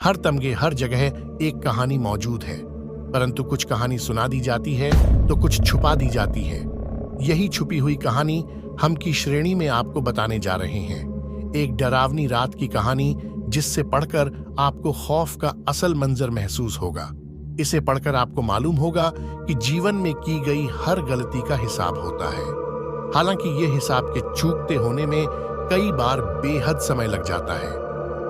हर तमगे, हर जगह एक कहानी मौजूद है, परंतु कुछ कहानी सुना दी जाती है तो कुछ छुपा दी जाती है। यही छुपी हुई कहानी हम की श्रेणी में आपको बताने जा रहे हैं। एक डरावनी रात की कहानी जिससे पढ़कर आपको खौफ का असल मंजर महसूस होगा। इसे पढ़कर आपको मालूम होगा कि जीवन में की गई हर गलती का हिसाब होता है। हालांकि ये हिसाब के चूकते होने में कई बार बेहद समय लग जाता है,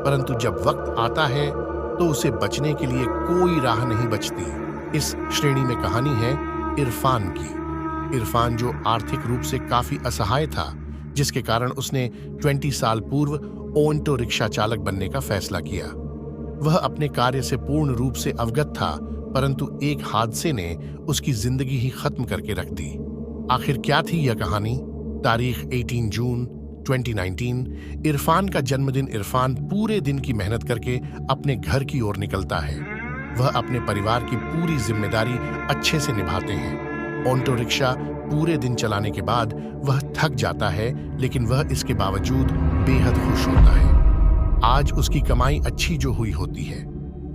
परंतु जब वक्त आता है तो उसे बचने के लिए कोई राह नहीं बचती। इस श्रेणी में कहानी है इरफान की। इरफान जो आर्थिक रूप से काफी असहाय था, जिसके कारण उसने 20 साल पूर्व ऑटो रिक्शा चालक बनने का फैसला किया। वह अपने कार्य से पूर्ण रूप से अवगत था, परंतु एक हादसे ने उसकी जिंदगी ही खत्म करके रख दी। आखिर क्या थी यह कहानी? तारीख 18 जून 2019। इरफान का जन्मदिन। इरफान पूरे दिन की मेहनत करके अपने घर की ओर निकलता है। वह अपने परिवार की पूरी जिम्मेदारी अच्छे से निभाते हैं। ऑटो रिक्शा पूरे दिन चलाने के बाद वह थक जाता है, लेकिन वह इसके बावजूद बेहद खुश होता है। आज उसकी कमाई अच्छी जो हुई होती है।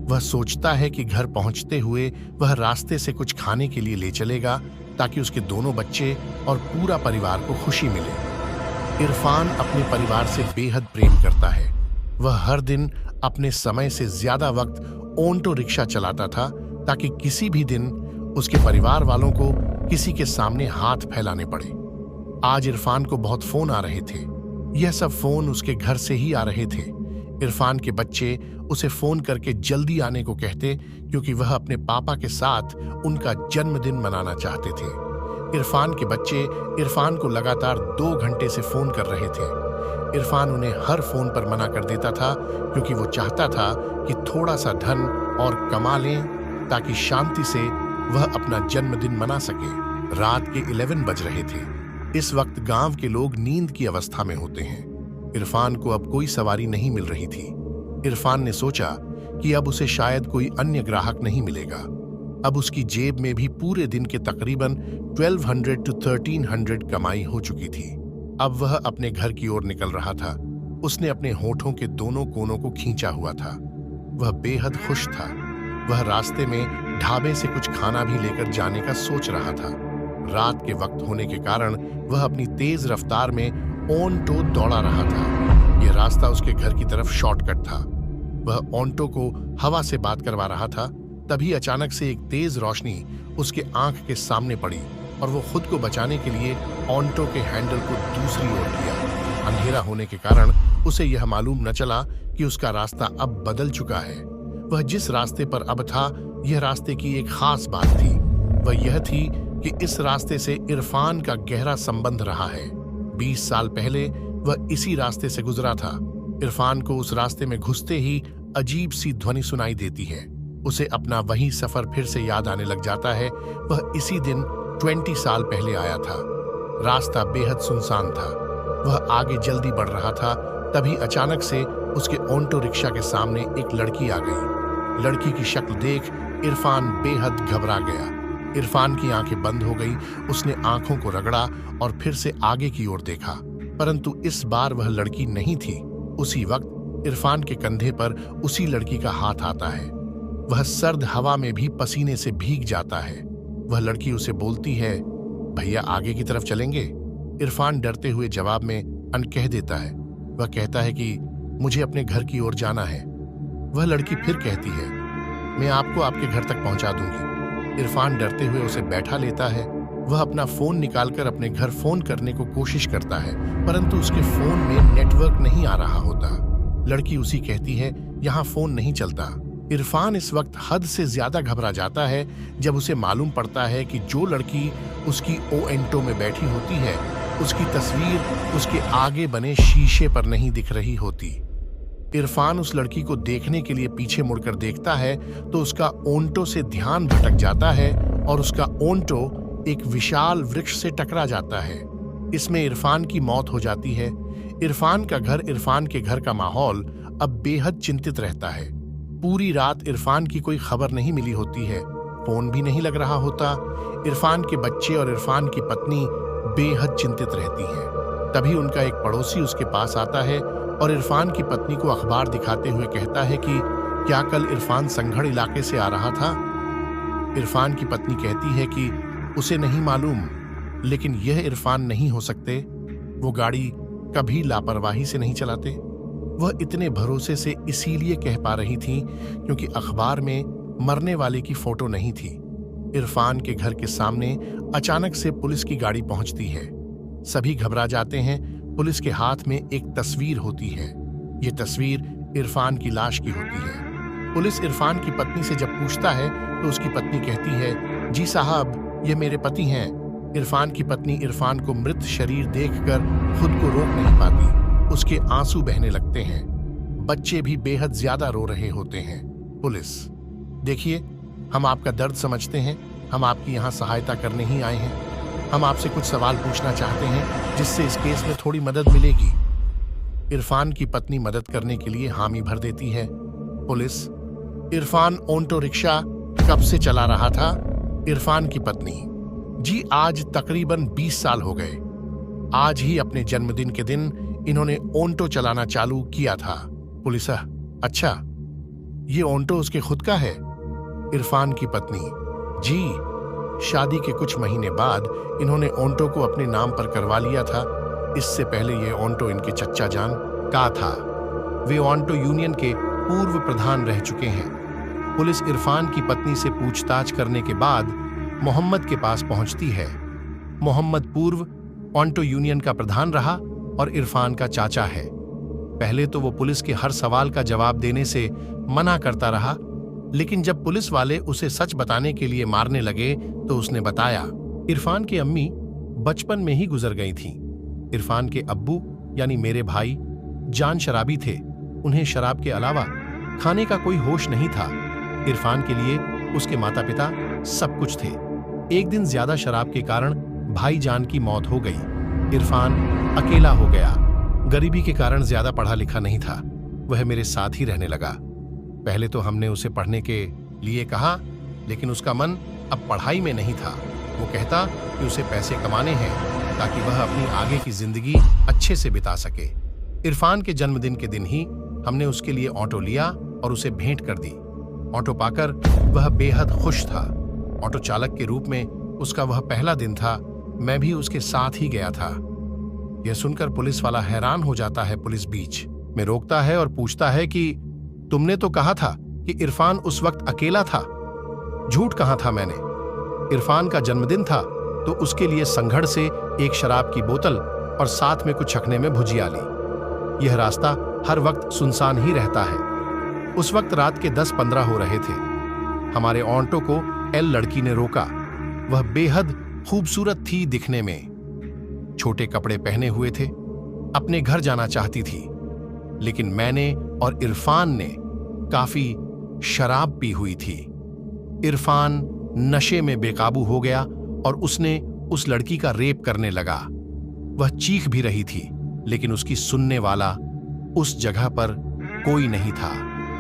वह सोचता है कि घर पहुंचते हुए वह रास्ते से कुछ खाने के लिए ले चलेगा, ताकि उसके दोनों बच्चे और पूरा परिवार को खुशी मिले। इरफान अपने परिवार से बेहद प्रेम करता है। वह हर दिन अपने समय से ज्यादा वक्त ऑटो रिक्शा चलाता था, ताकि किसी भी दिन उसके परिवार वालों को किसी के सामने हाथ फैलाने पड़े। आज इरफान को बहुत फोन आ रहे थे। यह सब फोन उसके घर से ही आ रहे थे। इरफान के बच्चे उसे फोन करके जल्दी आने को कहते, क्योंकि वह अपने पापा के साथ उनका जन्मदिन मनाना चाहते थे। इरफान के बच्चे इरफान को लगातार 2 घंटे से फोन कर रहे थे। इरफान उन्हें हर फोन पर मना कर देता था, क्योंकि वो चाहता था कि थोड़ा सा धन और कमा लें, ताकि शांति से वह अपना जन्मदिन मना सके। रात के 11 बज रहे थे। इस वक्त गांव के लोग नींद की अवस्था में होते हैं। इरफान को अब कोई सवारी नहीं मिल रही थी। इरफान ने सोचा कि अब उसे शायद कोई अन्य ग्राहक नहीं मिलेगा। अब उसकी जेब में भी पूरे दिन के तकरीबन 1200 to 1300 कमाई हो चुकी थी। अब वह अपने घर की ओर निकल रहा था। उसने अपने होठों के दोनों कोनों को खींचा हुआ था। वह बेहद खुश था। वह रास्ते में ढाबे से कुछ खाना भी लेकर जाने का सोच रहा था। रात के वक्त होने के कारण वह अपनी तेज रफ्तार में ऑटो दौड़ा रहा था। यह रास्ता उसके घर की तरफ शॉर्टकट था। वह ऑटो को हवा से बात करवा रहा था। तभी अचानक से एक तेज रोशनी उसके आंख के सामने पड़ी और वो खुद को बचाने के लिए ऑटो के हैंडल को दूसरी ओर किया। अंधेरा होने के कारण उसे यह मालूम न चला कि उसका रास्ता अब बदल चुका है। वह जिस रास्ते पर अब था, यह रास्ते की एक खास बात थी। वह यह थी कि इस रास्ते से इरफान का गहरा संबंध रहा है। 20 साल पहले वह इसी रास्ते से गुजरा था। इरफान को उस रास्ते में घुसते ही अजीब सी ध्वनि सुनाई देती है। उसे अपना वही सफर फिर से याद आने लग जाता है। वह इसी दिन 20 साल पहले आया था। रास्ता बेहद सुनसान था। वह आगे जल्दी बढ़ रहा था। तभी अचानक से उसके ऑटो रिक्शा के सामने एक लड़की आ गई। लड़की की शक्ल देख इरफान बेहद घबरा गया। इरफान की आंखें बंद हो गई। उसने आंखों को रगड़ा और फिर से आगे की ओर देखा, परंतु इस बार वह लड़की नहीं थी। उसी वक्त इरफान के कंधे पर उसी लड़की का हाथ आता है। वह सर्द हवा में भी पसीने से भीग जाता है। वह लड़की उसे बोलती है, भैया आगे की तरफ चलेंगे? इरफान डरते हुए जवाब में कह देता है। वह कहता है कि मुझे अपने घर की ओर जाना है। वह लड़की फिर कहती है, मैं आपको आपके घर तक पहुंचा दूंगी। इरफान डरते हुए उसे बैठा लेता है। वह अपना फोन निकालकर अपने घर फोन करने को कोशिश करता है, परंतु उसके फोन में नेटवर्क नहीं आ रहा होता। लड़की उसी कहती है, यहाँ फोन नहीं चलता। इरफान इस वक्त हद से ज्यादा घबरा जाता है जब उसे मालूम पड़ता है कि जो लड़की उसकी ऑटो में बैठी होती है, उसकी तस्वीर उसके आगे बने शीशे पर नहीं दिख रही होती। इरफान उस लड़की को देखने के लिए पीछे मुड़कर देखता है तो उसका ऑटो से ध्यान भटक जाता है और उसका ऑटो एक विशाल वृक्ष से टकरा जाता है। इसमें इरफान की मौत हो जाती है। इरफान का घर, इरफान के घर का माहौल अब बेहद चिंतित रहता है। पूरी रात इरफान की कोई खबर नहीं मिली होती है। फोन भी नहीं लग रहा होता। इरफान के बच्चे और इरफान की पत्नी बेहद चिंतित रहती हैं। तभी उनका एक पड़ोसी उसके पास आता है और इरफान की पत्नी को अखबार दिखाते हुए कहता है कि क्या कल इरफान संघड़ इलाके से आ रहा था? इरफान की पत्नी कहती है कि उसे नहीं मालूम, लेकिन यह इरफान नहीं हो सकते। वो गाड़ी कभी लापरवाही से नहीं चलाते। वह इतने भरोसे से इसीलिए कह पा रही थी क्योंकि अखबार में मरने वाले की फोटो नहीं थी। इरफान के घर के सामने अचानक से पुलिस की गाड़ी पहुंचती है। सभी घबरा जाते हैं। पुलिस के हाथ में एक तस्वीर होती है। ये तस्वीर इरफान की लाश की होती है। पुलिस इरफान की पत्नी से जब पूछता है तो उसकी पत्नी कहती है, जी साहब, ये मेरे पति हैं। इरफान की पत्नी इरफान को मृत शरीर देखकर खुद को रोक नहीं पाती। उसके आंसू बहने लगते हैं। बच्चे भी बेहद ज्यादा रो रहे होते हैं। पुलिस, देखिए, हम आपका दर्द समझते हैं। हम आपकी यहाँ सहायता करने ही आए हैं। हम आपसे कुछ सवाल पूछना चाहते हैं जिससे इस केस में थोड़ी मदद मिलेगी। इरफान की पत्नी मदद करने के लिए हामी भर देती है। पुलिस, इरफान ऑटो रिक्शा कब से चला रहा था? इरफान की पत्नी, जी आज तकरीबन 20 साल हो गए। आज ही अपने जन्मदिन के दिन इन्होंने ऑटो चलाना चालू किया था। पुलिस, अच्छा, ये ऑटो उसके खुद का है? इरफान की पत्नी, जी शादी के कुछ महीने बाद इन्होंने ऑटो को अपने नाम पर करवा लिया था। इससे पहले यह ऑटो इनके चच्चा जान का था। वे ऑटो यूनियन के पूर्व प्रधान रह चुके हैं। पुलिस इरफान की पत्नी से पूछताछ करने के बाद मोहम्मद के पास पहुंचती है। मोहम्मद पूर्व ऑटो यूनियन का प्रधान रहा और इरफान का चाचा है। पहले तो वो पुलिस के हर सवाल का जवाब देने से मना करता रहा, लेकिन जब पुलिस वाले उसे सच बताने के लिए मारने लगे तो उसने बताया। इरफान की अम्मी बचपन में ही गुजर गई थीं। इरफान के अब्बू यानी मेरे भाई जान शराबी थे। उन्हें शराब के अलावा खाने का कोई होश नहीं था। इरफान के लिए उसके माता पिता सब कुछ थे। एक दिन ज्यादा शराब के कारण भाईजान की मौत हो गई। इरफान अकेला हो गया। गरीबी के कारण ज्यादा पढ़ा लिखा नहीं था। वह मेरे साथ ही रहने लगा। पहले तो हमने उसे पढ़ने के लिए कहा, लेकिन उसका मन अब पढ़ाई में नहीं था। वो कहता कि उसे पैसे कमाने हैं ताकि वह अपनी आगे की जिंदगी अच्छे से बिता सके। इरफान के जन्मदिन के दिन ही हमने उसके लिए ऑटो लिया और उसे भेंट कर दी। ऑटो पाकर वह बेहद खुश था। ऑटो चालक के रूप में उसका वह पहला दिन था। मैं भी उसके साथ ही गया था। यह सुनकर पुलिस वाला हैरान हो जाता है। पुलिस बीच में रोकता है और पूछता है कि तुमने तो कहा था कि इरफान उस वक्त अकेला था। झूठ कहा था मैंने। इरफान का जन्मदिन था तो उसके लिए संघड़ से एक शराब की बोतल और साथ में कुछ चखने में भुजिया ली। यह रास्ता हर वक्त सुनसान ही रहता है। उस वक्त रात के 10-15 हो रहे थे। हमारे ऑटो को एल लड़की ने रोका। वह बेहद खूबसूरत थी दिखने में। छोटे कपड़े पहने हुए थे। अपने घर जाना चाहती थी, लेकिन मैंने और इरफान ने काफी शराब पी हुई थी। इरफान नशे में बेकाबू हो गया और उसने उस लड़की का रेप करने लगा। वह चीख भी रही थी, लेकिन उसकी सुनने वाला उस जगह पर कोई नहीं था।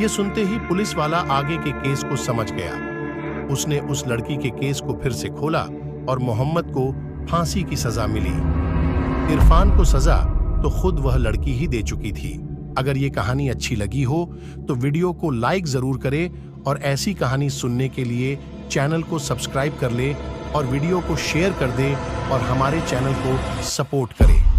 यह सुनते ही पुलिस वाला आगे के केस को समझ गया। उसने उस लड़की के केस को फिर से खोला और मोहम्मद को फांसी की सजा मिली। इरफान को सजा तो खुद वह लड़की ही दे चुकी थी। अगर ये कहानी अच्छी लगी हो तो वीडियो को लाइक जरूर करें और ऐसी कहानी सुनने के लिए चैनल को सब्सक्राइब कर ले और वीडियो को शेयर कर दे और हमारे चैनल को सपोर्ट करें।